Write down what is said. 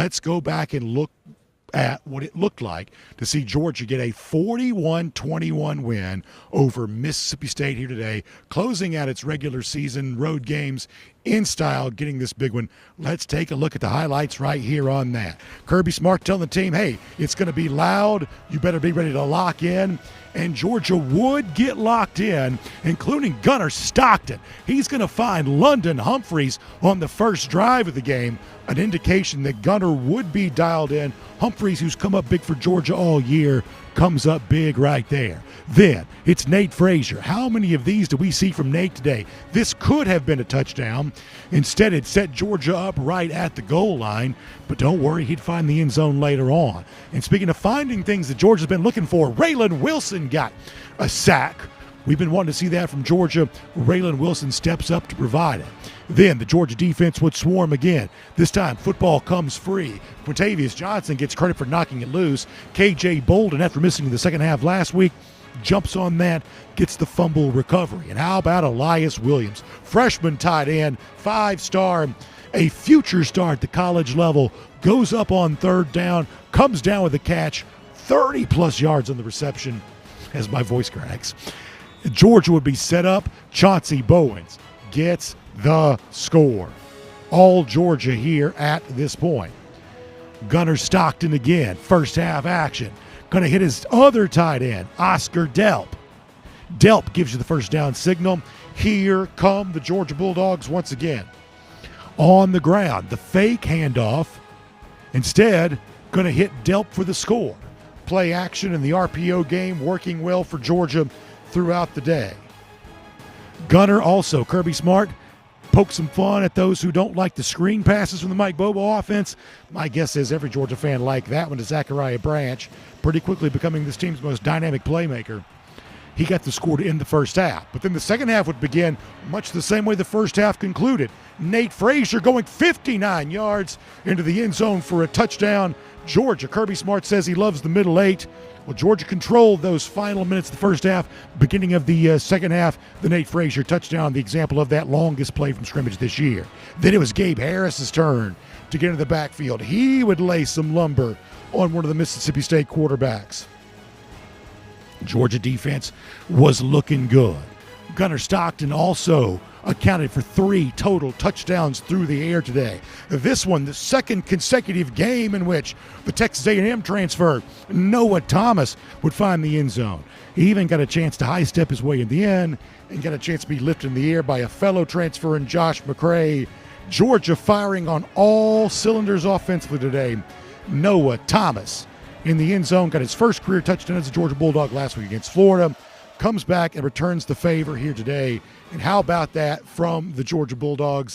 Let's go back and look at what it looked like to see Georgia get a 41-21 win over Mississippi State here today, closing out its regular season road games in style, getting this big one. Let's take a look at the highlights right here on that. Kirby Smart telling the team, hey, it's going to be loud. You better be ready to lock in. And Georgia would get locked in, including Gunner Stockton. He's going to find London Humphreys on the first drive of the game, an indication that Gunner would be dialed in. Humphreys, who's come up big for Georgia all year, comes up big right there. Then it's Nate Frazier. How many of these do we see from Nate today? This could have been a touchdown. Instead, it set Georgia up right at the goal line. But don't worry, he'd find the end zone later on. And speaking of finding things that Georgia's been looking for, Raylen Wilson got a sack. We've been wanting to see that from Georgia. Raylen Wilson steps up to provide it. Then the Georgia defense would swarm again. This time, football comes free. Quintavious Johnson gets credit for knocking it loose. KJ Bolden, after missing the second half last week, jumps on that, gets the fumble recovery. And how about Elyiss Williams? Freshman tight end, 5-star, a future star at the college level, goes up on third down, comes down with a catch, 30-plus yards on the reception, as my voice cracks. Georgia would be set up. Chauncey Bowens gets the score. All Georgia here at this point. Gunner Stockton again, first half action. Going to hit his other tight end, Oscar Delp. Delp gives you the first down signal. Here come the Georgia Bulldogs once again. On the ground, the fake handoff. Instead, going to hit Delp for the score. Play action in the RPO game working well for Georgia throughout the day. Gunner also, Kirby Smart, pokes some fun at those who don't like the screen passes from the Mike Bobo offense. My guess is every Georgia fan liked that one to Zachariah Branch, pretty quickly becoming this team's most dynamic playmaker. He got the score to end the first half. But then the second half would begin much the same way the first half concluded. Nate Frazier going 59 yards into the end zone for a touchdown. Georgia, Kirby Smart says he loves the middle eight. Well, Georgia controlled those final minutes of the first half. Beginning of the second half, the Nate Frazier touchdown, the example of that longest play from scrimmage this year. Then it was Gabe Harris's turn to get into the backfield. He would lay some lumber on one of the Mississippi State quarterbacks. Georgia defense was looking good. Gunner Stockton also accounted for 3 total touchdowns through the air today. This one, the second consecutive game in which the Texas A&M transfer, Noah Thomas, would find the end zone. He even got a chance to high-step his way in the end and got a chance to be lifted in the air by a fellow transfer in Josh McCray. Georgia firing on all cylinders offensively today. Noah Thomas in the end zone, got his first career touchdown as a Georgia Bulldog last week against Florida. Comes back and returns the favor here today. And how about that from the Georgia Bulldogs?